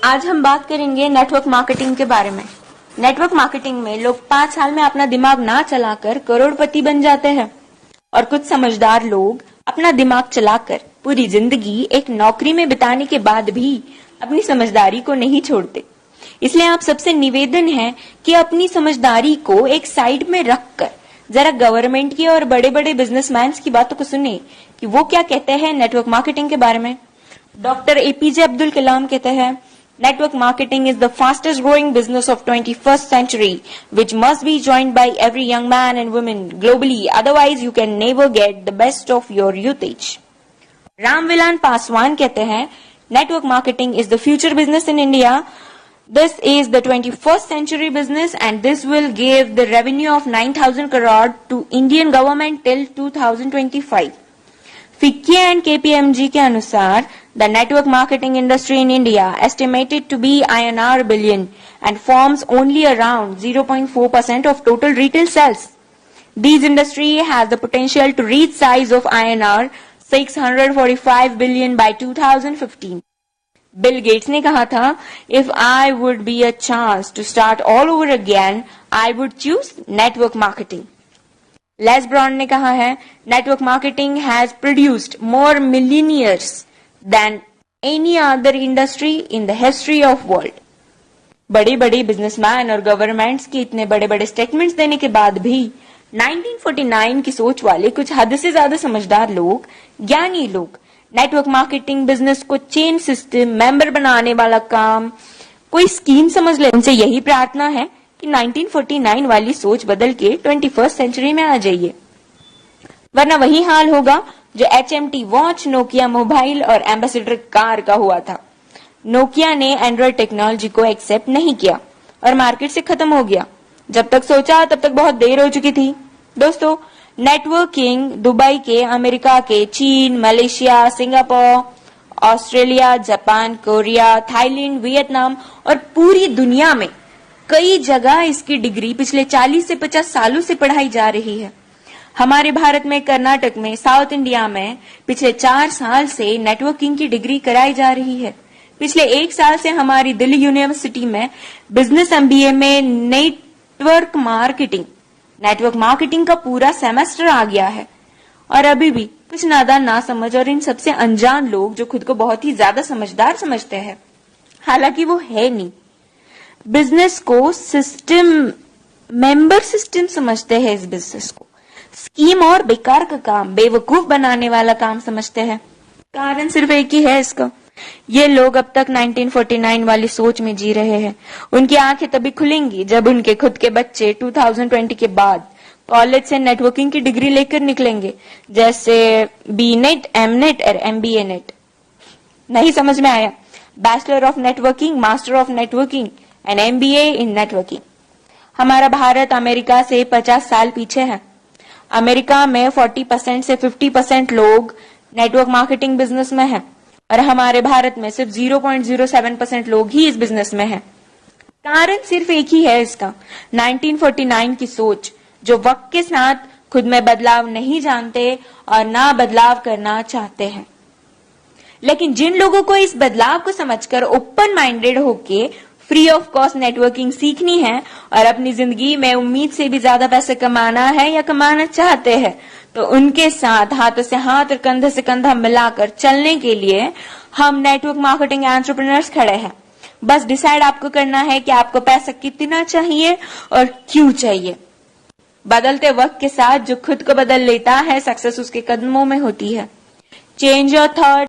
आज हम बात करेंगे नेटवर्क मार्केटिंग के बारे में। नेटवर्क मार्केटिंग में लोग 5 साल में अपना दिमाग ना चलाकर करोड़पति बन जाते हैं और कुछ समझदार लोग अपना दिमाग चलाकर पूरी जिंदगी एक नौकरी में बिताने के बाद भी अपनी समझदारी को नहीं छोड़ते। इसलिए आप सबसे निवेदन है कि अपनी समझदारी को एक साइड में रखकर जरा गवर्नमेंट की और बड़े बड़े बिजनेसमैन की बातों को सुने कि वो क्या कहते हैं नेटवर्क मार्केटिंग के बारे में। डॉक्टर एपीजे अब्दुल कलाम कहते हैं, network marketing is the fastest growing business of 21st century, which must be joined by every young man and woman globally, otherwise you can never get the best of your youthage. Ramvilas Paswan कहते हैं, network marketing is the future business in India. This is the 21st century business and this will give the revenue of 9,000 crore to Indian government till 2025. FICCI and KPMG के अनुसार the network marketing industry in India estimated to be INR billion and forms only around 0.4% of total retail sales. This industry has the potential to reach size of INR 645 billion by 2015. Bill Gates ने कहा था, if I would be a chance to start all over again, I would choose network marketing. Les Brown ने कहा है, network marketing has produced more millionaires than any other industry in the history of world. बड़े बड़े businessman और governments के इतने बड़े बड़े स्टेटमेंट्स देने के बाद भी 1949 की सोच वाले कुछ हद से ज्यादा समझदार लोग, ज्ञानी लोग नेटवर्क मार्केटिंग बिजनेस को चेन सिस्टम, मेंबर बनाने वाला काम, कोई स्कीम समझ ले। उनसे यही प्रार्थना है कि 1949 वाली सोच बदल के 21st सेंचुरी में आ जाइए, वरना वही हाल होगा जो HMT वॉच, नोकिया मोबाइल और एम्बेसडर कार का हुआ था। नोकिया ने एंड्रॉइड टेक्नोलॉजी को एक्सेप्ट नहीं किया और मार्केट से खत्म हो गया। जब तक सोचा तब तक बहुत देर हो चुकी थी। दोस्तों, नेटवर्किंग दुबई के, अमेरिका के, चीन, Malaysia, Singapore, Australia, Japan, Korea, Thailand, Vietnam और पूरी दुनिया में कई जगह इसकी डिग्री पिछले 40 से 50 सालों से पढ़ाई जा रही है। हमारे भारत में, कर्नाटक में, साउथ इंडिया में पिछले 4 साल से नेटवर्किंग की डिग्री कराई जा रही है। पिछले 1 साल से हमारी दिल्ली यूनिवर्सिटी में बिजनेस MBA में नेटवर्क मार्केटिंग का पूरा सेमेस्टर आ गया है। और अभी भी कुछ नादान, ना समझ और इन सबसे अनजान लोग जो खुद को बहुत ही ज्यादा समझदार समझते हैं, हालांकि वो है नहीं, बिजनेस को सिस्टम, मेंबर सिस्टम समझते हैं। इस बिजनेस को स्कीम और बेकार का काम, बेवकूफ बनाने वाला काम समझते हैं। कारण सिर्फ एक ही है इसका, ये लोग अब तक 1949 वाली सोच में जी रहे हैं। उनकी आंखें तभी खुलेंगी जब उनके खुद के बच्चे 2020 के बाद कॉलेज से नेटवर्किंग की डिग्री लेकर निकलेंगे, जैसे BNet, MNet और MBA नेट। नहीं समझ में आया? Bachelor of networking, master of networking and MBA in networking. हमारा भारत अमेरिका से 50 साल पीछे है। अमेरिका में 40% से 50% लोग नेटवर्क मार्केटिंग बिजनेस में हैं और हमारे भारत में सिर्फ 0.07% लोग ही इस बिजनेस में हैं। कारण सिर्फ एक ही है इसका, 1949 की सोच, जो वक्त के साथ खुद में बदलाव नहीं जानते और ना बदलाव करना चाहते हैं। लेकिन जिन लोगों को इस बदलाव को समझकर ओपन माइंडेड होके फ्री ऑफ कॉस्ट नेटवर्किंग सीखनी है और अपनी जिंदगी में उम्मीद से भी ज्यादा पैसे कमाना है या कमाना चाहते हैं, तो उनके साथ हाथों से हाथ और कंधे से कंधा मिलाकर चलने के लिए हम नेटवर्क मार्केटिंग एंटरप्रेन्योर्स खड़े हैं। बस डिसाइड आपको करना है कि आपको पैसा कितना चाहिए और क्यों चाहिए। बदलते वक्त के साथ जो खुद को बदल लेता है, सक्सेस उसके कदमों में होती है। Change your thought,